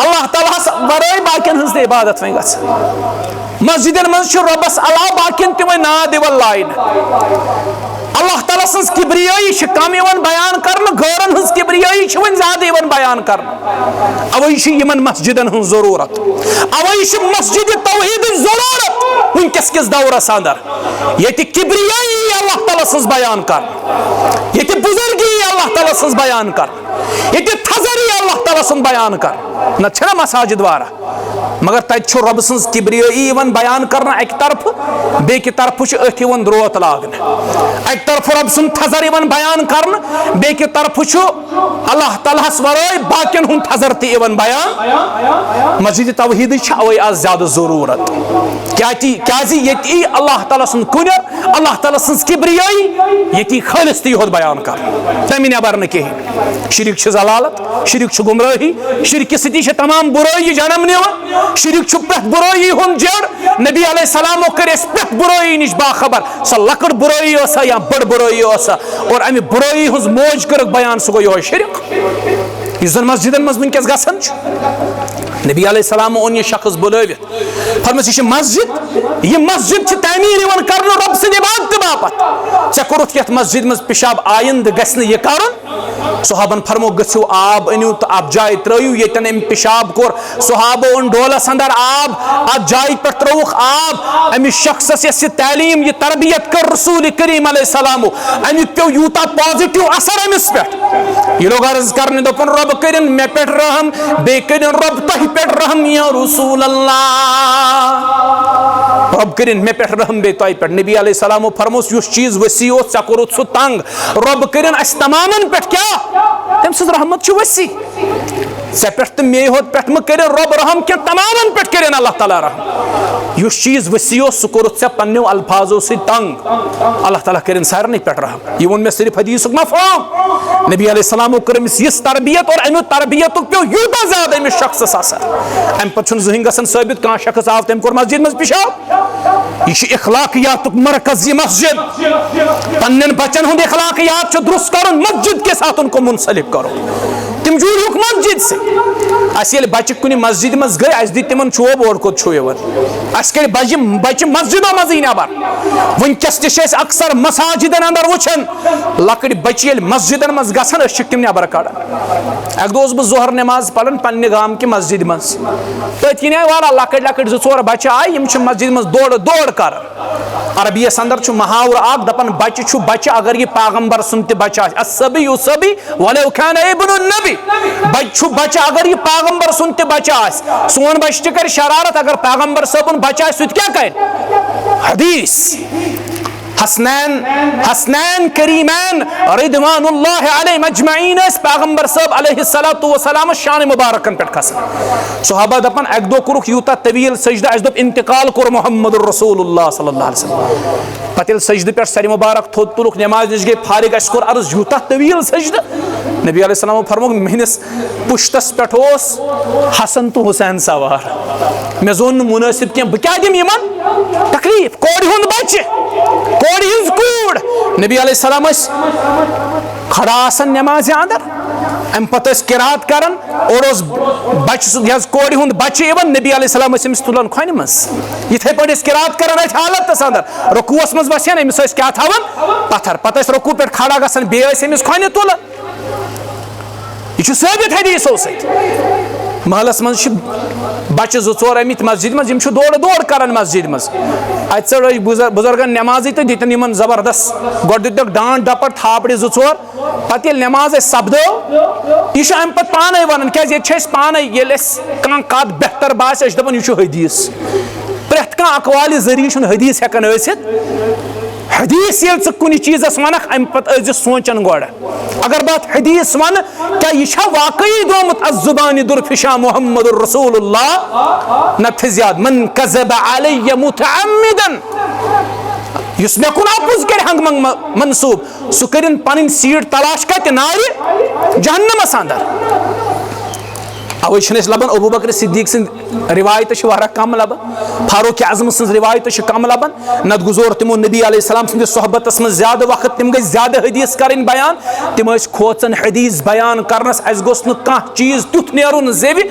اللہ تعالیٰ ہس ورٲے باقین ہٕنٛز تہِ عبادت وۄنۍ گژھان مسجدن منٛز چھُ رۄبس علاوٕ باقین تہِ وۄنۍ ناد یِوان لاینہٕ اللہ تعالیٰ سٕنٛز کبریٲیی چھِ کم یِوان بیان کرنہٕ غٲرن ہٕنٛز کبریٲیی چھِ وۄنۍ زیادٕ یِوان بیان کرنہٕ اوے چھِ یِمن مسجدن ہٕنٛز ضروٗرت اوے چھِ مسجدِ توحیٖدٕچ ضروٗرت وٕنکیٚس کِس دورس اندر ییٚتہِ کبریٲیی اللہ تعالیٰ سٕنٛز بیان کرنہٕ ییٚتہِ بُزرگی اللہ تعالیٰ سٕنٛز بیان کرنہٕ ییٚتہِ تھزر اللہ تعالیٰ سُنٛد بیان کرنہٕ نتہٕ چھِنہ مساجد واریاہ مگر تتہِ چھُ رۄبہٕ سٕنٛز کبریٲیی یِوان بیان کرنہٕ اکہِ طرفہٕ بیٚکہِ طرفہٕ چھُ أتھۍ یِوان درٛوت لاگنہٕ اکہِ طرفہٕ رۄبہٕ سُنٛد تھزر یِوان بیان کرنہٕ بیٚکہِ طرفہٕ چھُ اللہ تعالیٰ ہس ورٲے باقین ہُنٛد تھزر تہِ یِوان بیان مسجدِ توحیٖدٕچ چھِ اوے آز زیادٕ ضروٗرت کیازِ ییٚتہِ یی اللہ تعالیٰ سُنٛد کُنر اللہ تعالیٰ سٕنٛز کبریٲیی ییٚتہِ یی خٲلص تہِ یوت بیان کرنہٕ تمہِ نٮ۪بر نہٕ کِہیٖنۍ شرک چھِ ضلالت شرک چھُ گمرٲہی شرکہِ سۭتی چھِ تمام بُرٲیی جنم نِوان شرک چھُ پرٛٮ۪تھ بُرٲیی ہُنٛد جڑ نبی علیہ السلامو کٔرۍ أسۍ پرٛٮ۪تھ بُرٲیی نِش باخبر سۄ لۄکٕٹ بُرٲیی ٲسا یا بٔڑ بُرٲیی ٲسا اور امہِ بُرٲیی ہٕنٛز موج کٔرٕکھ بیان سُہ گوٚو یِہوے شرک یُس زن مسجدن منٛز وٕنکیٚس گژھان چھُ نبی علیہ السلامو اوٚن یہِ شخص بُلٲوِتھ فرمٲیس یہِ چھِ مسجد یہِ مسجد چھِ تعمیٖر یِوان کرنہٕ رۄبہٕ سٕنٛدِ عبادتہٕ باپتھ ژےٚ کوٚرُتھ یتھ مسجد منٛز پِشاب آیندٕ گژھِ نہٕ یہِ کرُن صحابن فرموو گٔژھِو آب أنِو تہٕ اَتھ جایہِ ترٲیِو ییٚتٮ۪ن أمۍ پِشاب کوٚر صحابو اوٚن ڈولس انٛدر آب اَتھ جایہِ پٮ۪ٹھ ترٛووُکھ آب أمِس شخصس یۄس یہِ تعلیٖم یہِ تربیت کٔر رسول کریم علیہ السلامو امیُک پیٚو یوٗتاہ پازٹِو اثر أمِس پٮ۪ٹھ یہِ لوگ عرض کرنہِ دوٚپُن رۄب کٔرِنۍ مےٚ پٮ۪ٹھ رحم بیٚیہِ کٔرِنۍ رۄب تۄہہِ پٮ۪ٹھ رحم یا رسول اللہ رۄب کٔرِنۍ مےٚ پٮ۪ٹھ رحم بیٚیہِ تۄہہِ پٮ۪ٹھ نبی علیہ السلامو فرمووُس یُس چیٖز ؤسیع اوس ژےٚ کوٚرُتھ سُہ تنگ رۄب کٔرِنۍ اَسہِ تمامن پٮ۪ٹھ کیٛاہ تٔمۍ سٕنٛز رحمت چھُ ؤسیع ژےٚ پٮ۪ٹھ تہٕ مے ہوت پٮ۪ٹھ مہ کٔرِنۍ رۄب رحم کینٛہہ تمامن پٮ۪ٹھ کٔرِنۍ اللہ تعالیٰ رحم یُس چیٖز ؤسیع اوس سُہ کوٚرُتھ ژےٚ پننیو الفاظو سۭتۍ تنگ اللہ تعالیٰ کٔرِنۍ سارنٕے پٮ۪ٹھ رحم یہِ ووٚن مےٚ صرف حدیٖثُک مفہوم نبی علیہ السلامو کٔر أمِس یِژھ تربیت اور امیُک تربیتُک پیٚو یوٗتاہ زیادٕ أمِس شخصس اثر امہِ پتہٕ چھُنہٕ زٕہٕنۍ گژھان ثٲبت کانٛہہ شخص آو تٔمۍ کوٚر مسجد منٛز پِشاب یہِ چھِ اخلاقیاتُک مرکز یہِ مسجد پننٮ۪ن بچن ہُنٛد اخلاقیات چھُ درست کرُن مسجد کے ساتھ ان کو منسلک کرُن تِم جوٗڑہوکھ مسجد سۭتۍ اَسہِ ییٚلہِ بچہِ کُنہِ مسجد منٛز گٔے اَسہِ دِتۍ تِمن چوب اور کوٚت چھُو یِوان اَسہِ کٔرۍ بچہِ مسجدو منٛزٕے نٮ۪بر وٕنکیٚس تہِ چھِ أسۍ اکثر مساجدن انٛدر وٕچھان لۄکٕٹۍ بچہِ ییٚلہِ مسجدن منٛز گژھان أسۍ چھِکھ تِم نٮ۪بر کڑان اکہِ دۄہ اوسُس بہٕ ظہر نٮ۪ماز پران پننہِ گامکہِ مسجد منٛز تٔتھۍ کِنۍ آیہِ واریاہ لۄکٕٹۍ لۄکٕٹۍ 2-4 بچہِ آیہِ یِم چھِ مسجد منٛز دورٕ کران عربیس انٛدر چھُ محاورٕ اکھ دپان بچہِ چھُ بچہِ اگر یہِ پیغمبر سُنٛد تہِ بچہِ آسہِ الصبی صبی ولو کان ابن النبی بچہِ چھُ بچہِ اگر یہِ پیغمبر سُنٛد تہِ بچہِ آسہِ سون بچہِ تہِ کرِ شرارت اگر پیغمبر صٲبُن بچہِ آسہِ سُہ تہِ کیٛاہ کرِ حدیث حسنین کریمین رضوان اللہ علیہم اجمعین ٲسۍ پیغمبر صٲب علیہ الصلوۃ والسلام شانہِ مبارکن پٮ۪ٹھ کھسان صحابہ دپان اکہِ دۄہ کوٚرُکھ یوٗتاہ طویٖل سجدٕ اَسہِ دوٚپ انتقال کوٚر محمد رسول اللہ صلی اللہ علیہ وسلم پتہٕ ییٚلہِ سجدٕ پٮ۪ٹھ سرِ مبارک تھوٚد تُلُکھ نٮ۪مازِ نِش گٔے فارغ اَسہِ کوٚر عرض یوٗتاہ طویٖل سجدٕ نبی علیہ السلامو فرمووُکھ میٲنِس پُشتس پٮ۪ٹھ اوس حسن تہٕ حُسین سوار مےٚ زون نہٕ مُنٲسِب کینٛہہ بہٕ کیٛاہ دِمہٕ یِمن تکلیٖف کورِ ہُنٛد بچہِ کورِ ہٕنٛز کوٗر نبی علیہ السلام ٲسۍ کھڑا آسان نٮ۪مازِ انٛدر امہِ پتہٕ ٲسۍ قرات کران اور اوس بچہِ سُنٛد یہِ حظ کورِ ہُنٛد بچہِ یِوان نبی علیہ السلام ٲسۍ أمِس تُلان کھۄنہِ منٛز یِتھٕے پٲٹھۍ ٲسۍ قرات کران اتھ حالتس انٛدر رکوٗعس منٛز وسان أمِس ٲسۍ کیٛاہ تھاوان پتھر پتہٕ ٲسۍ رکوٗع پٮ۪ٹھ کھڑا گژھان بیٚیہِ ٲسۍ أمِس کھۄنہِ تُلان یہِ چھُ ثٲبت حدیٖثو سۭتۍ محلس منٛز چھِ بچہِ 2-4 آمٕتۍ مسجد منٛز یِم چھِ دورٕ کران مسجد منٛز اتہِ ژٔڑ بُزرگن نٮ۪مازٕے تہٕ دِتِن یِمن زبردست گۄڈٕ دِتُکھ ڈانٹ ڈپٹ تھاپڑِ 2-4 پتہٕ ییٚلہِ نٮ۪ماز اَسہِ سپدٲو یہِ چھُ امہِ پتہٕ پانے ونان کیٛازِ ییٚتہِ چھِ أسۍ پانے ییٚلہِ اَسہِ کانٛہہ کتھ بہتر باسہِ أسۍ چھِ دپان یہِ چھُ حدیٖث پرٮ۪تھ کانٛہہ اقوالہِ ذٔریعہٕ چھُنہٕ حدیٖث ہٮ۪کان ٲسِتھ حدیث یل کن چیز ونک ام پتہ سوچن گوڑ اگر بات حدیث ون کیا یہ واقعی دومت الزبان درفشا محمد الرسول اللہ نت زیاد من کذب علی متعمدا یس مے کن اپز کر ہنگ منگ منصوب سہ کرن پن سیٹ تلاش کت نار جہنمس اندر اوے چھنس لبن ابو بکر صدیق سن روایت واریاہ کم لبن فاروق اعظم سن روایت کم لبن نت گزور تمو نبی علیہ السلام سند صحبتس من زیادہ وقت تم گئی زیادہ حدیث کرن بیان تم اس کھوچن حدیث بیان کرنس اس گوس نہ کانٛہہ چیز تیُتھ نیرُن زیوِ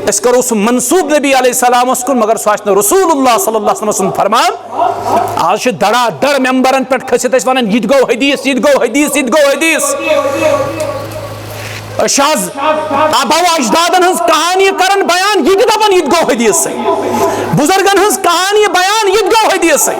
اس کرو سُہ منصوب نبی علیہ السلام کن مگر سُہ آسہِ نہٕ رسول اللہ صلی اللہ علیہ وسلم سُنٛد فرمان آز چھِ دڑا دڑ ممبرن پٮ۪ٹھ کھٔسِتھ أسۍ ونان یہِ تہِ گوٚو حدیث یہِ تہِ گوٚو حدیث یہِ تہِ گوٚو حدیث شاز آبا و اجدادن ہنز کہانی کرن بیان یہ دپن یہ گو حدیث سے بزرگن ہنز کہانی بیان یہ گو حدیث سے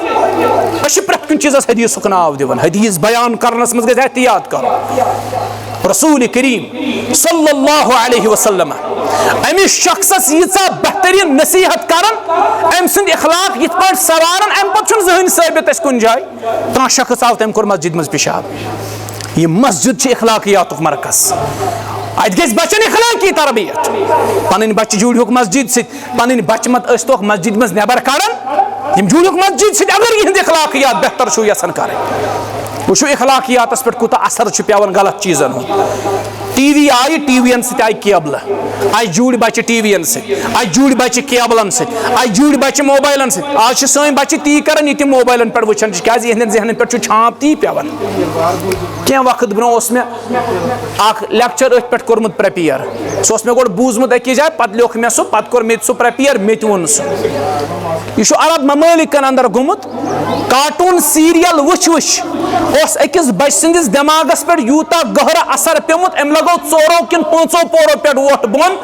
اچھ پرت کن چیز حدیث ناو دیون حدیث بیان کرنس مز گژھِ احتیاط کرو رسول کریم صلی اللہ علیہ وسلم امس شخصس ییژا بہترین نصیحت کرن ام سند اخلاق یت پٲٹھۍ سوارن ام پتہٕ چھُنہٕ زٕہٕنۍ ثٲبت اسہِ کُنہِ جایہِ کانٛہہ شخص آو تٔمۍ کوٚر مسجد منٛز پیشاب یہ مسجد اخلاقیات مرکز ات گژھِ بچن اخلاقی تربیت پنن بچہ جوڑیوک مسجد ست پنن بچہ مت ٲسۍتوکھ مسجد مز نٮ۪بر کڑان یم جوڑیوک مسجد ست اگر یہند اخلاقیات بہتر چھو یژھان کرٕنۍ وٕچھو اخلاقیاتس پٮ۪ٹھ کوٗتاہ اثر چھُ پیوان غلط چیزن ہُنٛد T V I T V ین سۭتۍ آیہِ کیبلہٕ آیہِ جوڑۍ بچہ ٹی وی ین سۭتۍ آیہِ جوڑۍ بچہ کیبلن سۭتۍ آیہِ جوڑۍ بچہ موبائلن سۭتۍ آز چھِ سٲنۍ بچہ تی کران یہِ تِم موبائلن پٮ۪ٹھ وٕچھان چھِ کیازِ یہندٮ۪ن ذہنن پٮ۪ٹھ چھُ چھانپ تی پیوان کینٛہہ وقت برونٛہہ اوس مےٚ اکھ لیکچر أتھۍ پٮ۪ٹھ کوٚرمُت پریپیر سُہ اوس مےٚ گۄڈٕ بوٗزمُت أکِس جایہِ پتہٕ لیوٚکھ مےٚ سُہ پتہٕ کوٚر مےٚ تہِ سُہ پریپیر مےٚ تہِ ووٚن سُہ یہ چھُ عرب ممٲلکن اندر گوٚمُت کارٹون سیریل وٕچھ وٕچھ اوس أکِس بچہِ سٕنٛدِس دٮ۪ماغس پٮ۪ٹھ یوٗتاہ گہرٕ اثر پیوٚمُت أمۍ لگوو ژورو کِنہٕ پانٛژو پورو پٮ۪ٹھ ووٚٹھ بۄن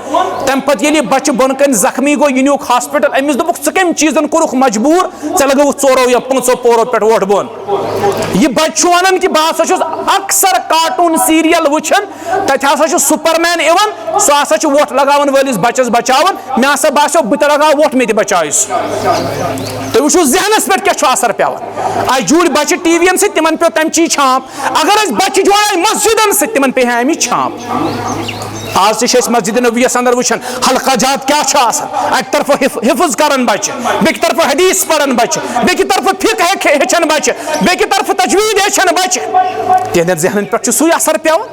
تمہِ پتہٕ ییٚلہِ یہِ بچہِ بۄنہٕ کَنہِ زخمی گوٚو یہِ نیوٗکھ ہاسپٹل أمِس دوٚپُکھ ژٕ کمہِ چیٖزن کوٚرُکھ مجبوٗر ژےٚ لگووُتھ ژورو یا پانٛژو پورو پٮ۪ٹھ ووٚٹھ بۄن یہِ بچہِ چھُ ونان کہِ بہٕ ہسا چھُس اکثر کارٹون سیریل وٕچھان تتہِ ہسا چھُ سُپر مین یِوان سُہ ہسا چھُ ووٚٹھ لگاوان وٲلِس بچس بچاوان مےٚ ہسا باسیو بہٕ تہِ لگاو ووٚٹھ مےٚ تہِ بچایہِ سُہ تُہۍ وٕچھِو ذہنس پٮ۪ٹھ کیٛاہ چھُ اثر پیوان آیہِ جوڑۍ بچہِ ٹی وی ین سۭتۍ تِمن پیوٚو تمچی چھانپ اگر أسۍ بچہِ جوڑے مسجدن سۭتۍ تِمن پیٚیہِ ہا امِچ چھانپ آز تہِ چھِ أسۍ مسجد نبویس اندر وٕچھان حلقہ جات کیٛاہ چھُ آسان اکہِ طرفہٕ حفظ کران بچہِ بیٚکہِ طرفہٕ حدیث پران بچہِ بیٚکہِ طرفہٕ فقہ ہیٚچھان بچہِ بیٚکہِ طرفہٕ تجویٖد ہیٚچھان بچہِ تِہنٛدٮ۪ن ذہنن پٮ۪ٹھ چھُ سُے اثر پیوان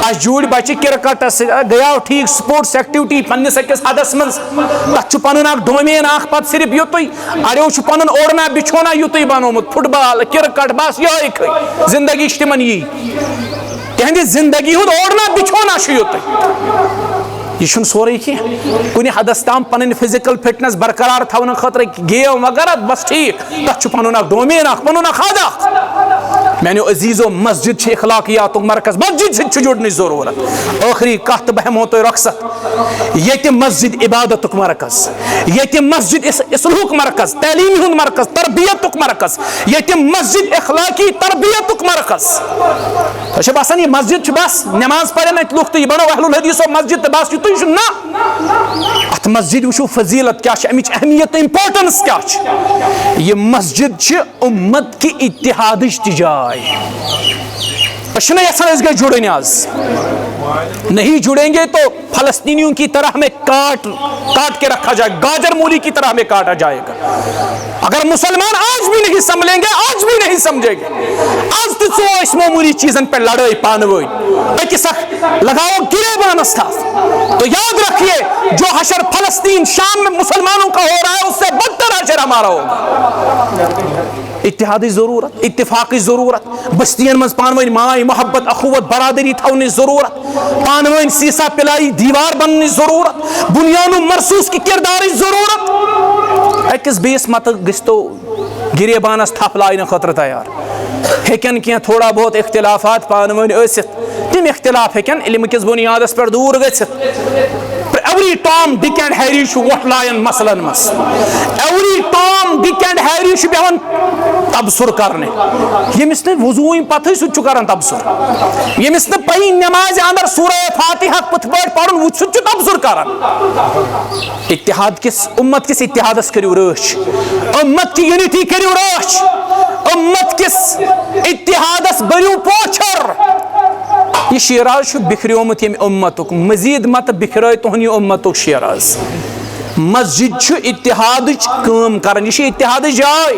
اسہِ جوڑۍ بچہِ کرکٹس سۭتۍ گٔیاو ٹھیٖک سپورٹس ایکٹیوٹی پننس أکِس حدس منٛز تتھ چھُ پنُن اکھ ڈومین اکھ پتہٕ صرف یُتُے اڑیو چھُ پنُن اوڑنا بچھونا یُتُے بنومُت فٹ بال کرکٹ بس یہے کھٔے زندگی چھِ تِمن یی تہنٛدِ زندگی ہُنٛد اوڑنا بچھونا چھُ یُتُے یہ چھُنہٕ سورُے کینٛہہ کُنہِ حدس تام پنٕنۍ فزیکل فٹنس برقرار تھاونہٕ خٲطرٕ گیم وغیرہ بس ٹھیٖک تتھ چھُ پنُن اکھ ڈومین اکھ پنُن اکھ حد اکھ میانیو عزیزو مسجد چھِ اخلاقیاتُک مرکز مسجد سۭتۍ چھُ جُڑنٕچ ضروٗرت ٲخری کتھ تہٕ بہٕ ہٮ۪مو تۄہہِ رۄخصت ییٚتہِ مسجد عبادتُک مرکز ییٚتہِ مسجد اصلاحُک مرکز تعلیٖمی ہُنٛد مرکز تربیتُک مرکز ییٚتہِ مسجد اخلاقی تربیتُک مرکز تۄہہِ چھِ باسان یہِ مسجد چھُ بس نٮ۪ماز پرن اتہِ لُکھ تہٕ یہِ بنو اہل الحدیثو مسجد تہٕ بس یُتُے چھُ نہ اتھ مسجد وٕچھو فضیلت کیٛاہ چھِ امِچ اہمیت تہٕ امپارٹنس کیٛاہ چھِ یہِ مسجد چھِ اُمت کہِ اتحادٕچ تہِ جاے أسۍ چھِنہٕ یژھان أسۍ گٔژھۍ جُڑٕنۍ آز نہیں جڑیں گے تو فلسطینیوں کی طرح ہمیں کاٹ کے رکھا جائے گا گاجر مولی کی طرح ہمیں کاٹا جائے گا اگر مسلمان آج بھی نہیں سنبھلیں گے آج بھی نہیں سمجھیں گے آج تو ژو أسۍ معمولی چیزن پہ لڑائی پانہٕ ؤنۍ أکِس اکھ لگاؤ گریبانس تھپھ تو یاد رکھیے جو حشر فلسطین شام میں مسلمانوں کا ہو رہا ہے اس سے بدتر حشر ہمارا ہوگا اتحادی ضرورت اتفاقی ضرورت بستین مز پانوین مائی محبت اخوت برادری تھونی ضرورت پانوین سیسا پلائی دیوار بننی ضرورت بنیانو مرسوس کی کرداری ضرورت اکس بیس مت گستو گریبانس تھپ لائن خطر تیار ہیکن کیا تھوڑا بہت اختلافات پانوین ٲسِتھ تم اختلاف ہیکن علم کس بنیادس پر دور گژھِتھ ایوری ٹام ڈک اینڈ ہیری چھُ وۄٹھ لایان مسلن مس ایوری ٹام ڈک اینڈ ہیری چھُ بیہوان تبصر کرنے ییٚمِس نہٕ وضوٗہٕے پتہٕ سُہ تہِ چھُ کران تبصر ییٚمِس نہٕ پَیی نٮ۪مازِ اندر سورہ فاتحہ پٕتھۍ پٲٹھۍ پرُن سُہ تہِ چھُ تبصر کران اتحاد کس امت کس اتحادس کٔرِو رٲچھ امت کی یونٹی کٔرِو رٲچھ امت کے أكس اتحادس بريو پوچھر یہ شیراز بکھریومت یم امتک مزید مت بکھرٲے تہن یہ امتک شیراز مسجد چھ اتحاد کام کران یہ اتحاد جائے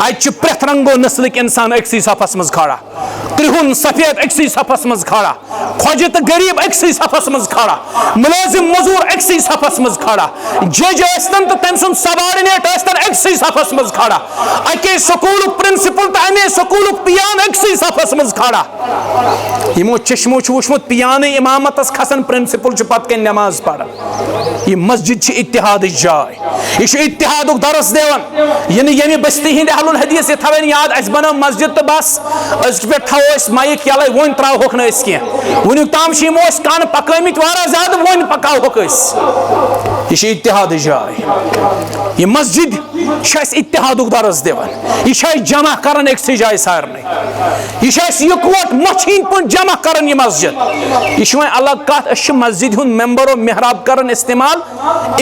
ات پرت رنگو نسلک انسان اکسی صفس مز کھڑا کرہن سفید اکسی صفس مز کھڑا خوجہ تو غریب اکسی صفس مز کھڑا ملازم مزور اکسی صفس مز کھڑا جج ٲسۍتن تو تم سن سبارڈنیٹ ٲسۍتن اکسی صفس مز کھڑا اکے سکول پرنسپل تو امے سکول پیان اکسی صفس مز کھڑا یمو چشمو وچمت پیان امامتس کھسن پرنسپل پت کن نماز پڑھان یہ مسجد اتحاد جائے یہ اتحاد درس دان یہ یمہ بستی ہند اہل الحدیث یہ تھوین یاد اس بنو مسجد تو بس اس پہ تھو مائک یلے ون تراوک نا کی ونیک تام یمو کان پکمت واریاہ زیادہ ون پکاوک یہ اتحاد جائے یہ مسجد اتحاد درس دان یہ جمع کران اکسی جائے سارے یہ یکوٹ مچھین پن جمع کران یہ مسجد یہ وی الگ کت اس مسجد ہند ممبر و محراب کران استعمال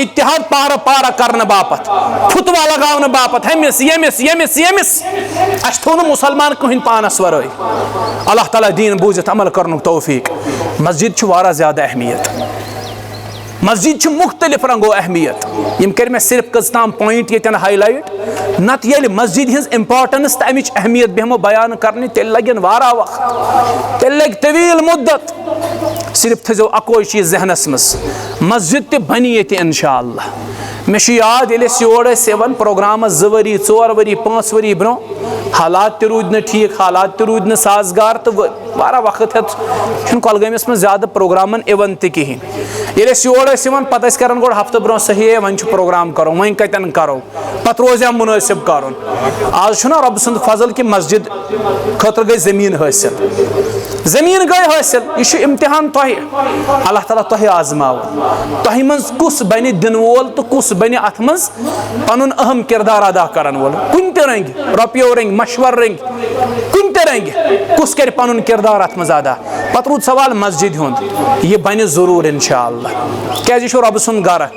اتحاد پارا پارا کرنے باپت فتوا لگاؤنے باپت ہمس یمس یمس یمس اس تھو مسلمان کہین پانس ورائے اللہ تعالیٰ دین بوزت عمل کرنک توفیق مسجد چھ واریاہ زیادہ اہمیت مسجد چھ مختلف رنگو اہمیت یم کر میں صرف کزتام پوائنٹ یتن ہائی لائٹ نت یل مسجد ہز امپارٹنس تو امچ اہمیت بہمو بیان کرنے تیل لگن واریاہ وقت تیل لگ طویل مدت صرف تھزو اکوئی چیز ذہنس مز مسجد تے بنی یہ انشاءاللہ میں یاد یل یور ون پروگرام 2 ؤری 4 ؤری 5 ؤری برو حالات رود نا ٹھیک حالات تہ رود نا سازگار تو واریاہ وقت ہت کۄلگٲمِس منٛز زیادٕ پروگرامن یِوان تہِ کِہیٖنۍ ییٚلہِ أسۍ یور ٲسۍ یِوان پتہٕ ٲسۍ کران گۄڈٕ ہفتہٕ برونٛہہ صحیح وۄنۍ چھُ پروگرام کرُن وۄنۍ کتٮ۪ن کرو پتہٕ روزیا مُنٲسِب کرُن آز چھُنہ رۄبہٕ سُنٛد فضل کہِ مسجد خٲطرٕ گٔے زٔمیٖن حٲصِل زٔمیٖن گٔے حٲصِل یہِ چھُ اِمتحان تۄہہِ اللہ تعالیٰ تۄہہِ آزماوُن تۄہہِ منٛز کُس بنہِ دِنہٕ وول تہٕ کُس بنہِ اتھ منٛز پنُن اہم کردار ادا کرن وول کُنہِ تہِ رنگہِ رۄپیو رنگہِ مشور رنگہِ کُنہِ تہِ رنگہِ کُس کرِ پنُن کردار اتھ منٛز ادا پتہٕ روٗد سوال مسجد ہُنٛد یہِ بنہِ ضروٗر انشاءاللہ کیازِ یہِ چھُ رۄبہٕ سُنٛد گرٕ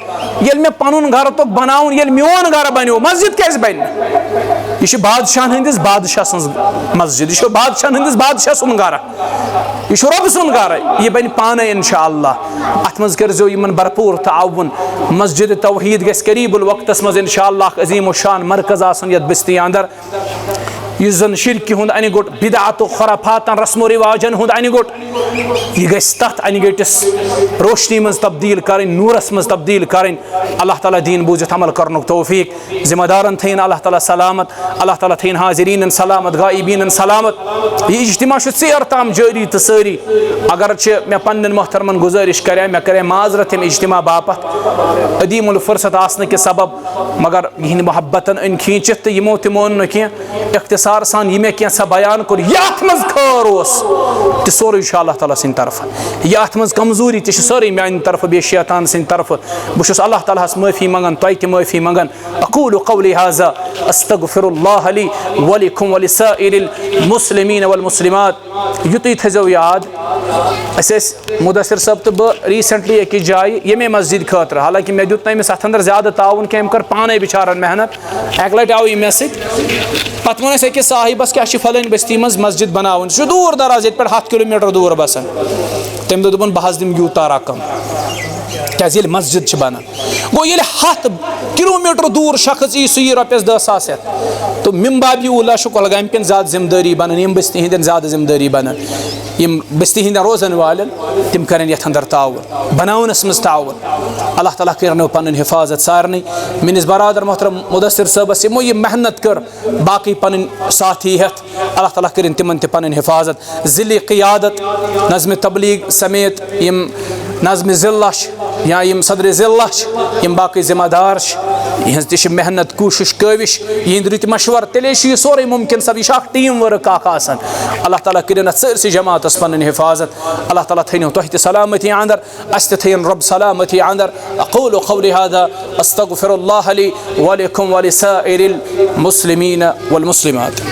ییٚلہِ مےٚ پنُن گرٕ توٚگ بناوُن ییٚلہِ میون گرٕ بنیو مسجد کیازِ بنہِ نہٕ یہ بادشاہن ہندس بادشاہ سن مسجد یہ بادشاہن ہندس بادشاہ سن گرٕ یہ رۄبہٕ سُنٛد گرٕ یہ بنہِ پانے انشاءاللہ اتھ منٛز کٔرزیو یِمن بھرپوٗر تعاوُن مسجد توحید گژھِ قریٖب الوقتس منٛز انشاءاللہ اکھ عظیٖم الشان مرکز آسُن یتھ بستی اندر یُس زن شرکہِ ہُنٛد انہِ گوٚٹ بدعت و خرافاتن رسم و رواجن ہُنٛد انہِ گوٚٹ یہ گژھِ تتھ انہِ گٔٹِس روشنی منٛز تبدیل کرٕنۍ نوٗرس منٛز تبدیل کرٕنۍ اللہ تعالیٰ دین بوٗزِتھ عمل کرنُک توفیق ذمہ دارن تھٲیِن اللہ تعالیٰ سلامت اللہ تعالیٰ تھٲیِن حاضریٖنن سلامت غائبیٖنن سلامت یہ اجتماع چھُ ژیر تام جٲری تہٕ سٲری اگر چھِ مےٚ پننٮ۪ن محترمن گُزٲرِش کرے مےٚ کرے معذرت ییٚمہِ اجتماع باپتھ عدیٖم الفرصت آسنہٕ کہِ سبب مگر یِہنٛدِ محبتن أنۍ کھیٖنچِتھ تہٕ یِمو تہِ مون نہٕ کینٛہہ اختصار سان یہ مےٚ کینٛژھا بیان کوٚر یہِ اتھ منٛز خٲر اوس تہِ سورُے چھُ اللہ تعالیٰ سٕنٛدِ طرفہٕ یہِ اتھ منٛز کمزوٗری تہِ چھِ سٲرٕے میانہِ طرفہٕ بیٚیہِ شیطان سٕنٛدِ طرفہٕ بہٕ چھُس اللہ تعالیٰ ہس معٲفی منٛگان تۄہہِ تہِ معٲفی منٛگان اقول قولی هذا استغفر الله لي ولكم ولسائر المسلمين والمسلمات یُتُے تھٲیزیو یاد أسۍ ٲسۍ مُدثر صٲب تہٕ بہٕ ریٖسنٹلی أکِس جایہِ ییٚمے مسجد خٲطرٕ حالانکہِ مےٚ دیُت نہٕ أمِس اتھ اندر زیادٕ تعاوُن کینٛہہ أمۍ کٔر پانے بِچارن محنت اکہِ لٹہِ آو یہِ مےٚ سۭتۍ پتہٕ ووٚن اَسہِ أکِس صاحبس کیٛاہ چھِ فلٲنۍ بستی منٛز مسجد بناوٕنۍ سُہ چھُ دوٗر دراز ییٚتہِ پٮ۪ٹھ 100 کِلوٗمیٖٹر دوٗر بسان تٔمۍ دوٚپ بہٕ حظ دِمہٕ یوٗتاہ رقم کیازِ ییٚلہِ مسجد چھِ بنان گوٚو ییٚلہِ 100 کِلوٗمیٖٹر دوٗر شخص یی سُہ یی رۄپیس 10,000 ہٮ۪تھ تہٕ مِن بابِ اوٗلا چھُ کۄلگامہِ کٮ۪ن زیادٕ ذمہٕ دٲری بنان یِم بستی ہٕنٛدٮ۪ن زیادٕ ذمہٕ دٲری بنان یِم بستی ہٕنٛدٮ۪ن روزن والٮ۪ن تِم کرن یتھ اندر تعاوُن بناونس منٛز تعاوُن اللہ تعالیٰ کرنو پنٕنۍ حفاظت سارنٕے میٲنِس برادر محترم مُدثر صٲبس یِمو یہِ محنت کٔر باقٕے پنٕنۍ ساتھی ہٮ۪تھ اللہ تعالیٰ کٔرِنۍ تِمن تہِ پنٕنۍ حفاظت ذِلہِ قیادت نظمِ تبلیغ سمیت یِم نظمِ ضلع چھِ یا یِم صدرِ ضلع چھِ یِم باقٕے ذمہ دار چھِ یِہنٛز تہِ چھِ محنت کوٗشش کٲوِش یِہنٛدۍ رٕتۍ مشور تیٚلے چھُ یہِ سورُے مُمکِن سب یہِ چھُ اکھ ٹیٖم ؤرٕک اکھ آسان اللہ تعالیٰ کٔرِنۍ اتھ سٲرسٕے جماعتس پنٕنۍ حفاظت اللہ تعالیٰ تھٲینو تۄہہِ تہِ سلامتی اندر اسہِ تہِ تھٲیِن رۄب سلامتی اندر اقول قولی هذا استغفر الله لي ولكم ولسائر المسلمين والمسلمات